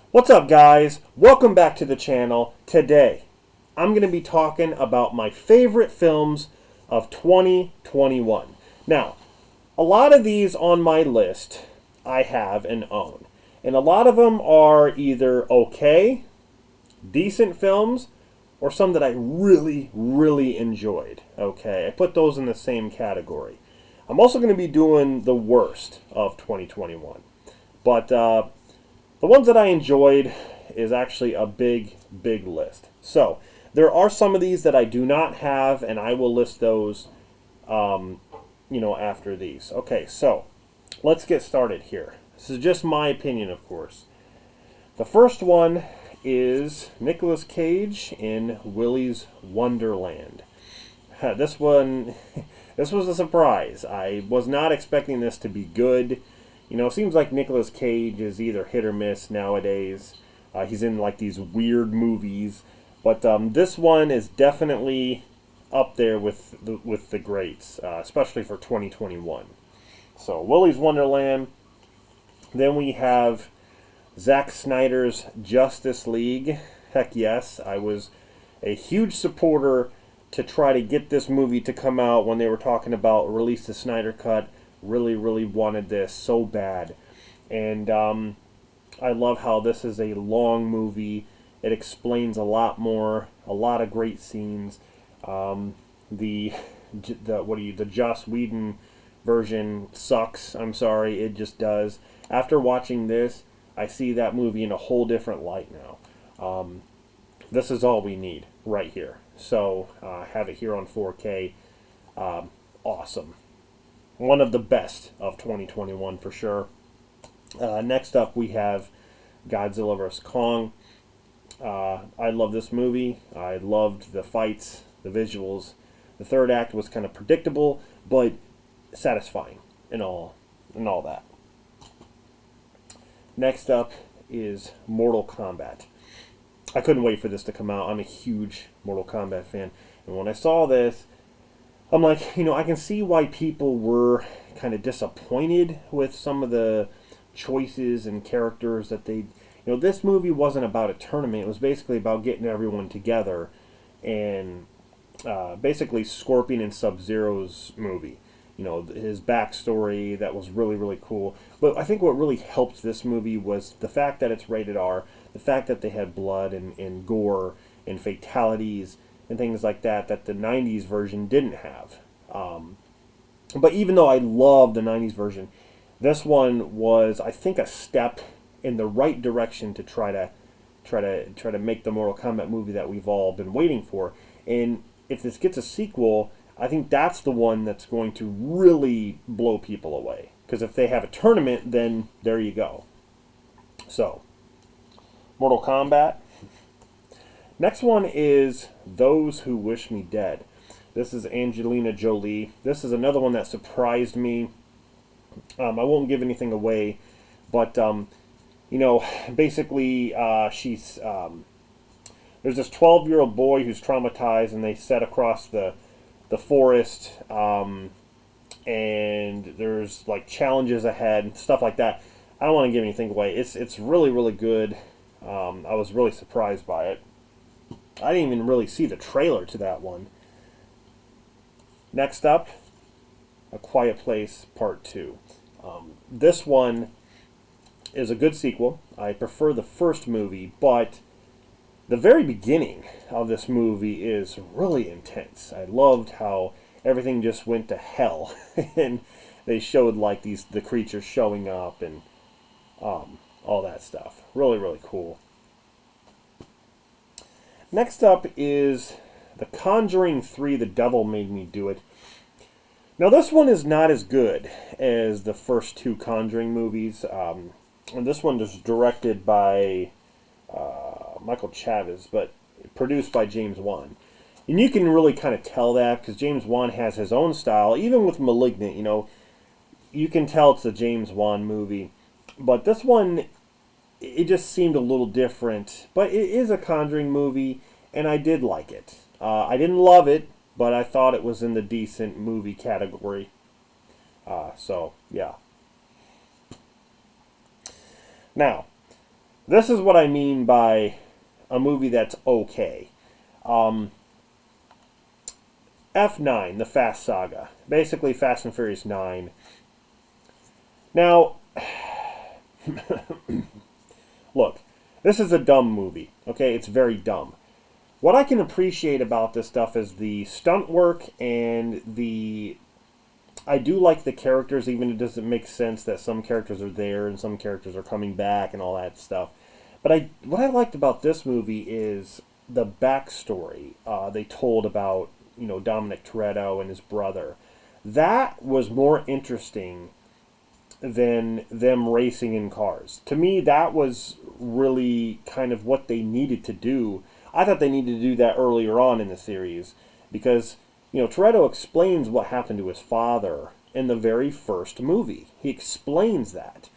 What's up, guys? Welcome back to the channel. Today, I'm going to be talking about my favorite films of 2021. Now, a lot of these on my list I have and own. And a lot of them are either okay, decent films, or some that I really enjoyed. Okay, I put those in the same category. I'm also going to be doing the worst of 2021. But the ones that I enjoyed is actually a big list. So, there are some of these that I do not have, and I will list those, after these. Okay, so, let's get started here. This is just my opinion, of course. The first one is Nicolas Cage in Willy's Wonderland. This one, this was a surprise. I was not expecting this to be good. It seems like Nicolas Cage is either hit or miss nowadays. He's in like these weird movies, but this one is definitely up there with the greats, especially for 2021. So Willy's Wonderland. Then we have Zack Snyder's Justice League. Heck yes, I was a huge supporter to try to get this movie to come out when they were talking about release the Snyder Cut. Really wanted this so bad. And I love how this is a long movie. It explains a lot more, a lot of great scenes. The Joss Whedon version sucks. I'm sorry, it just does. After watching this, I see that movie in a whole different light now. This is all we need right here. So have it here on 4K. Awesome. One of the best of 2021 for sure. Next up, we have Godzilla vs. Kong. I love this movie. I loved the fights, the visuals. The third act was kind of predictable, but satisfying and all that. Next up is Mortal Kombat. I couldn't wait for this to come out. I'm a huge Mortal Kombat fan. And when I saw this, I'm like, I can see why people were kind of disappointed with some of the choices and characters that they... this movie wasn't about a tournament. It was basically about getting everyone together and basically Scorpion and Sub-Zero's movie. His backstory, that was really cool. But I think what really helped this movie was the fact that it's rated R, the fact that they had blood and gore and fatalities and things like that the 90s version didn't have. But even though I love the 90s version, this one was, I think, a step in the right direction to try to make the Mortal Kombat movie that we've all been waiting for. And if this gets a sequel, I think that's the one that's going to really blow people away. Because if they have a tournament, then there you go. So, Mortal Kombat. Next one is Those Who Wish Me Dead. This is Angelina Jolie. This is another one that surprised me. I won't give anything away, but basically, she's there's this 12-year-old boy who's traumatized, and they set across the forest, and there's like challenges ahead and stuff like that. I don't want to give anything away. It's really good. I was really surprised by it. I didn't even really see the trailer to that one. Next up, A Quiet Place Part 2. This one is a good sequel. I prefer the first movie, but the very beginning of this movie is really intense. I loved how everything just went to hell, and they showed like the creatures showing up and all that stuff. Really cool. Next up is The Conjuring 3, The Devil Made Me Do It. Now this one is not as good as the first two Conjuring movies. And this one is directed by Michael Chavez, but produced by James Wan. And you can really kind of tell that because James Wan has his own style. Even with Malignant, you can tell it's a James Wan movie. But this one, it just seemed a little different. But it is a Conjuring movie, and I did like it. I didn't love it, but I thought it was in the decent movie category. So, yeah. Now, this is what I mean by a movie that's okay. Um, F9, the Fast Saga. Basically, Fast and Furious 9. Now, look, this is a dumb movie. Okay, it's very dumb. What I can appreciate about this stuff is the stunt work and the... I do like the characters, even if it doesn't make sense that some characters are there and some characters are coming back and all that stuff. But what I liked about this movie is the backstory they told about, Dominic Toretto and his brother. That was more interesting than them racing in cars. To me, that was really kind of what they needed to do. I thought they needed to do that earlier on in the series because, Toretto explains what happened to his father in the very first movie. He explains that.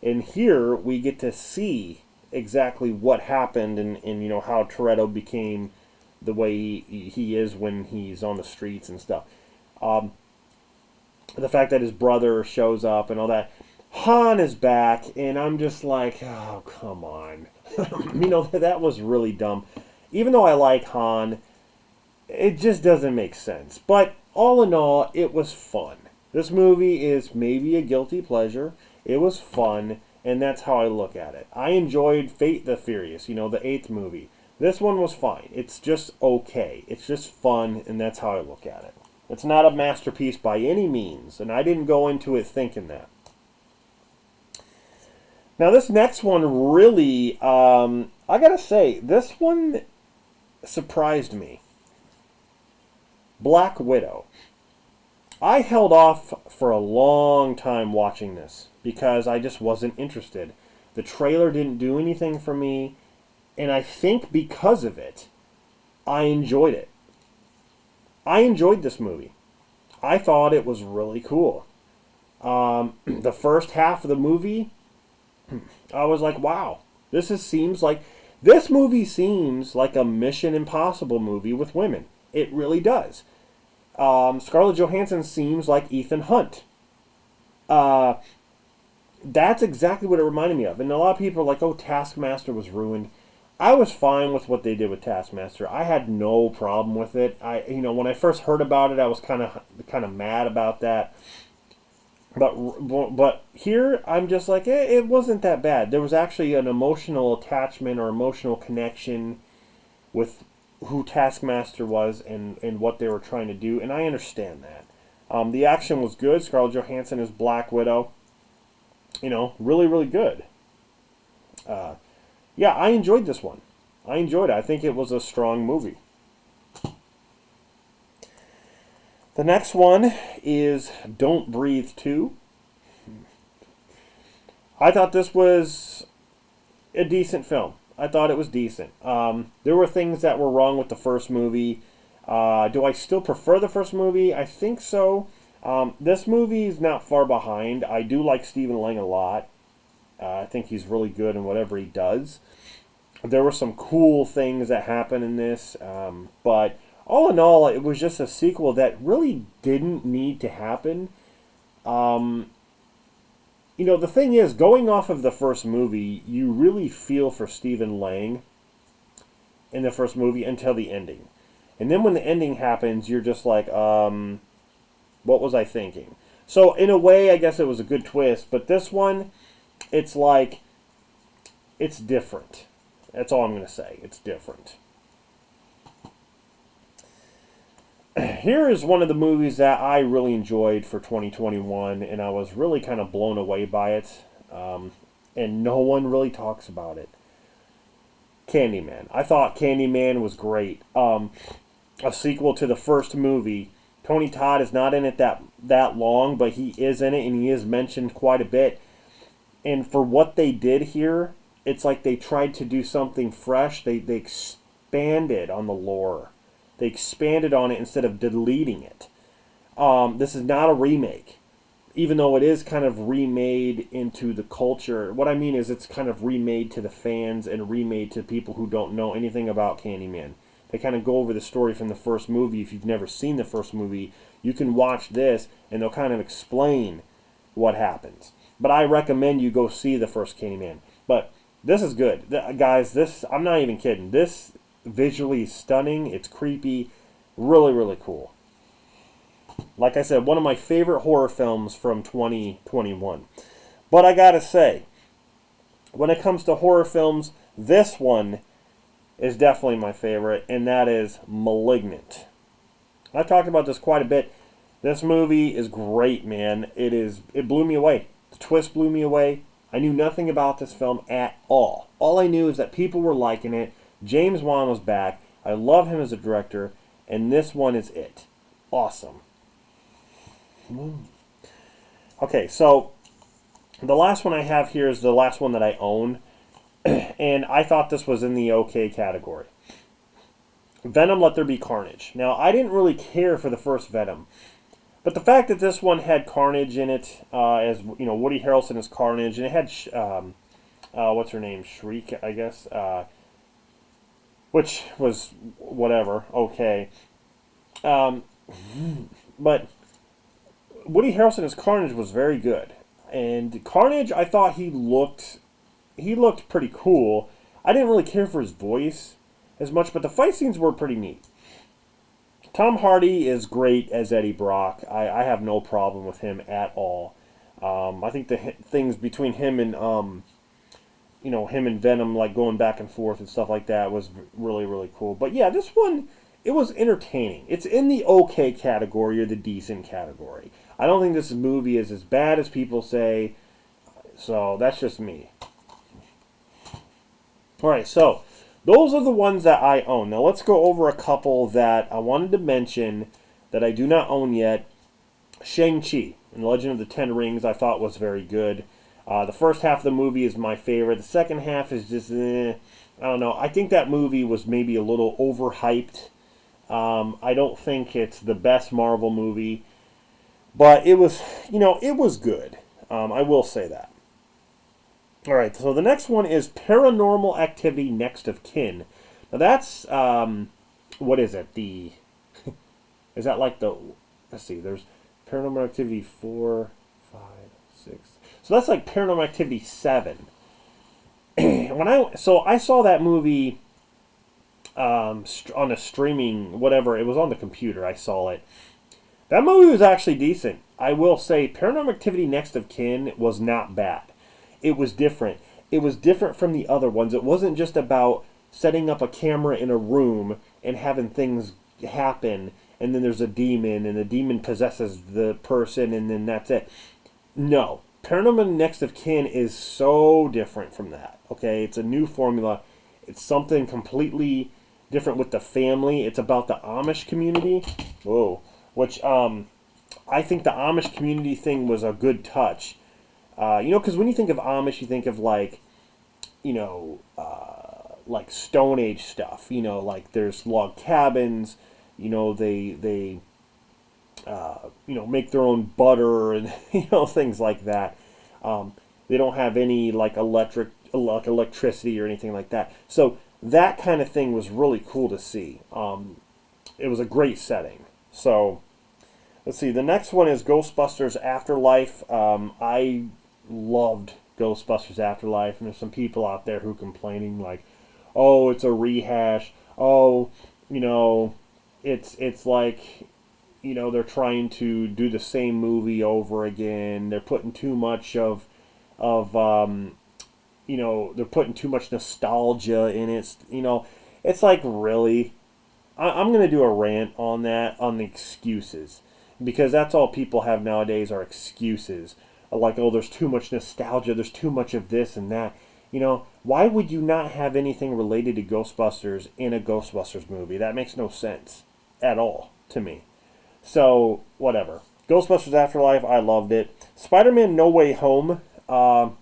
And here we get to see exactly what happened and how Toretto became the way he is when he's on the streets and stuff. The fact that his brother shows up and all that. Han is back, and I'm just like, oh, come on. That was really dumb. Even though I like Han, it just doesn't make sense. But all in all, it was fun. This movie is maybe a guilty pleasure. It was fun, and that's how I look at it. I enjoyed Fate the Furious, the 8th movie. This one was fine. It's just okay. It's just fun, and that's how I look at it. It's not a masterpiece by any means, and I didn't go into it thinking that. Now, this next one really, I gotta say, this one surprised me. Black Widow. I held off for a long time watching this because I just wasn't interested. The trailer didn't do anything for me, and I think because of it, I enjoyed it. I enjoyed this movie. I thought it was really cool. The first half of the movie, I was like, wow, this movie seems like a Mission Impossible movie with women. It really does. Scarlett Johansson seems like Ethan Hunt. That's exactly what it reminded me of. And a lot of people are like, oh, Taskmaster was ruined. I was fine with what they did with Taskmaster. I had no problem with it. When I first heard about it, I was kind of mad about that. But here, I'm just like, it wasn't that bad. There was actually an emotional attachment or emotional connection with who Taskmaster was and what they were trying to do, and I understand that. The action was good. Scarlett Johansson as Black Widow. Really, really good. Yeah, I enjoyed this one. I enjoyed it. I think it was a strong movie. The next one is Don't Breathe 2. I thought this was a decent film. I thought it was decent. There were things that were wrong with the first movie. Do I still prefer the first movie? I think so. This movie is not far behind. I do like Stephen Lang a lot. I think he's really good in whatever he does. There were some cool things that happened in this, but all in all, it was just a sequel that really didn't need to happen. The thing is, going off of the first movie, you really feel for Stephen Lang in the first movie until the ending. And then when the ending happens, you're just like, what was I thinking? So in a way, I guess it was a good twist, but this one, it's like, it's different. That's all I'm going to say. It's different. Here is one of the movies that I really enjoyed for 2021, and I was really kind of blown away by it, and no one really talks about it. Candyman. I thought Candyman was great. A sequel to the first movie. Tony Todd is not in it that long, but he is in it, and he is mentioned quite a bit. And for what they did here, it's like they tried to do something fresh. They expanded on the lore. They expanded on it instead of deleting it. This is not a remake, even though it is kind of remade into the culture. What I mean is it's kind of remade to the fans and remade to people who don't know anything about Candyman. They kind of go over the story from the first movie. If you've never seen the first movie, you can watch this, and they'll kind of explain what happens. But I recommend you go see the first Candyman. But This is good. Guys, this, I'm not even kidding. This visually stunning. It's creepy. Really, really cool. Like I said, one of my favorite horror films from 2021. But I gotta say, when it comes to horror films, this one is definitely my favorite, and that is Malignant. I've talked about this quite a bit. This movie is great, man. It blew me away. The twist blew me away. I knew nothing about this film at all. All I knew is that people were liking it. James Wan was back. I love him as a director, and this one is it. Awesome. Okay, so the last one I have here is the last one that I own, and I thought this was in the okay category. Venom: Let There Be Carnage. Now, I didn't really care for the first Venom, but the fact that this one had Carnage in it, as you know, Woody Harrelson is Carnage, and it had what's her name, Shriek, I guess, which was whatever, okay. But Woody Harrelson as Carnage was very good, and Carnage, I thought he looked pretty cool. I didn't really care for his voice as much, but the fight scenes were pretty neat. Tom Hardy is great as Eddie Brock. I have no problem with him at all. I think the things between him and him and Venom, like going back and forth and stuff like that, was really, really cool. But yeah, this one, it was entertaining. It's in the okay category or the decent category. I don't think this movie is as bad as people say, so that's just me. Alright, so those are the ones that I own. Now let's go over a couple that I wanted to mention that I do not own yet. Shang-Chi and Legend of the Ten Rings I thought was very good. The first half of the movie is my favorite. The second half is just, I don't know. I think that movie was maybe a little overhyped. I don't think it's the best Marvel movie, but it was, it was good. I will say that. All right, so the next one is Paranormal Activity: Next of Kin. Now that's, what is it? Is that like the, let's see, there's Paranormal Activity 4, 5, 6. So that's like Paranormal Activity 7. I saw that movie on a streaming, whatever, it was on the computer, I saw it. That movie was actually decent. I will say Paranormal Activity: Next of Kin was not bad. It was different. It was different from the other ones. It wasn't just about setting up a camera in a room and having things happen, and then there's a demon, and the demon possesses the person, and then that's it. No. Paranormal Next of Kin is so different from that. Okay? It's a new formula. It's something completely different with the family. It's about the Amish community. Whoa. Which, I think the Amish community thing was a good touch. Because when you think of Amish, you think of like Stone Age stuff. Like there's log cabins. They make their own butter and things like that. They don't have any like electricity or anything like that. So that kind of thing was really cool to see. It was a great setting. So let's see. The next one is Ghostbusters Afterlife. I loved Ghostbusters Afterlife, and there's some people out there who complaining like, oh, it's a rehash. Oh, it's like, they're trying to do the same movie over again. They're putting too much they're putting too much nostalgia in it. It's like, really? I'm going to do a rant on that, on the excuses, because that's all people have nowadays are excuses. Like, oh, there's too much nostalgia, there's too much of this and that. Why would you not have anything related to Ghostbusters in a Ghostbusters movie? That makes no sense at all to me. So, whatever. Ghostbusters Afterlife, I loved it. Spider-Man No Way Home, I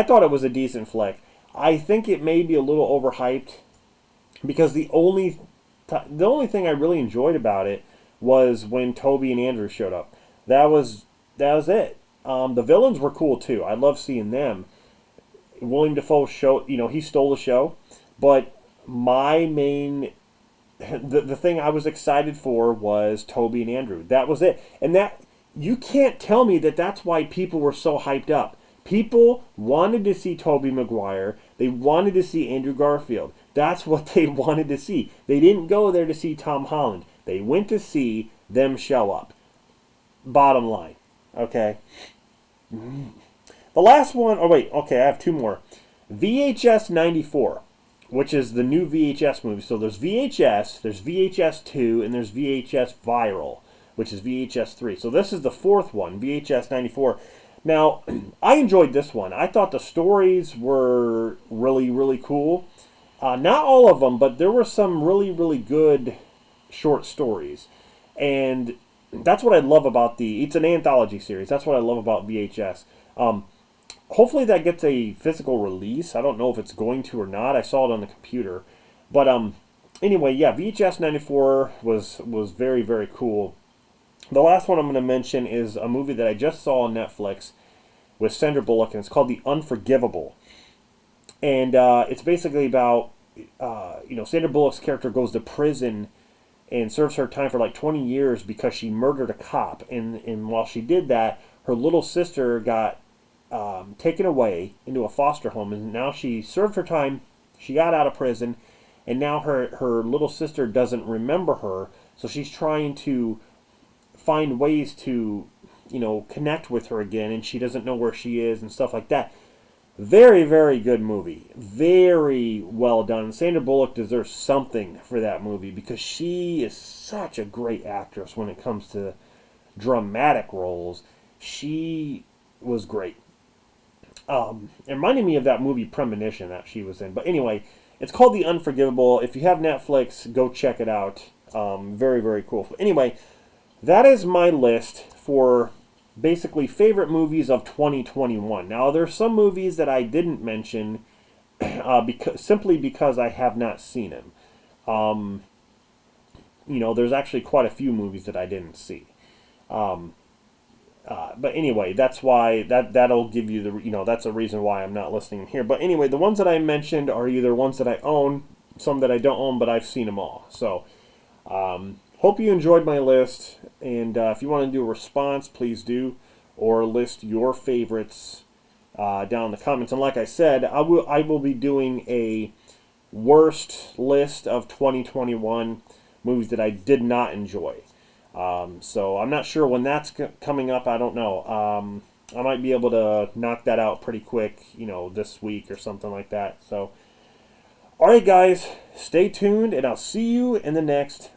thought it was a decent flick. I think it may be a little overhyped, because the only thing I really enjoyed about it was when Toby and Andrew showed up. That was it. The villains were cool too. I love seeing them. William Dafoe show, he stole the show, but my main, the thing I was excited for was Toby and Andrew. That was it. And that, you can't tell me that that's why people were so hyped up, People wanted to see Tobey Maguire. They wanted to see Andrew Garfield. That's what they wanted to see. They didn't go there to see Tom Holland. They went to see them show up. Bottom line. Okay. The last one, oh wait, okay, I have two more. VHS 94, which is the new VHS movie. So there's VHS, there's VHS 2, and there's VHS Viral, which is VHS 3. So this is the fourth one, VHS 94. Now, I enjoyed this one. I thought the stories were really, really cool. Not all of them, but there were some really, really good short stories. And that's what I love about it's an anthology series. That's what I love about VHS. Hopefully that gets a physical release. I don't know if it's going to or not. I saw it on the computer. But anyway, yeah, VHS 94 was very, very cool. The last one I'm going to mention is a movie that I just saw on Netflix with Sandra Bullock, and it's called The Unforgivable. And it's basically about, Sandra Bullock's character goes to prison and serves her time for like 20 years because she murdered a cop. And while she did that, her little sister got taken away into a foster home, and now she served her time. She got out of prison, and now her little sister doesn't remember her, so she's trying to find ways to, connect with her again, and she doesn't know where she is and stuff like that. Very, very good movie. Very well done. Sandra Bullock deserves something for that movie because she is such a great actress when it comes to dramatic roles. She was great. It reminded me of that movie Premonition that she was in. But anyway, it's called The Unforgivable. If you have Netflix, go check it out. Very, very cool. Anyway, that is my list for basically favorite movies of 2021. Now, there's some movies that I didn't mention simply because I have not seen them. There's actually quite a few movies that I didn't see. But anyway, that's why that'll give you that's a reason why I'm not listing here. But anyway, the ones that I mentioned are either ones that I own, some that I don't own, but I've seen them all. So, hope you enjoyed my list, and if you want to do a response, please do, or list your favorites down in the comments. And like I said, I will be doing a worst list of 2021 movies that I did not enjoy. So I'm not sure when that's coming up. I don't know. I might be able to knock that out pretty quick, this week or something like that. So, all right, guys, stay tuned, and I'll see you in the next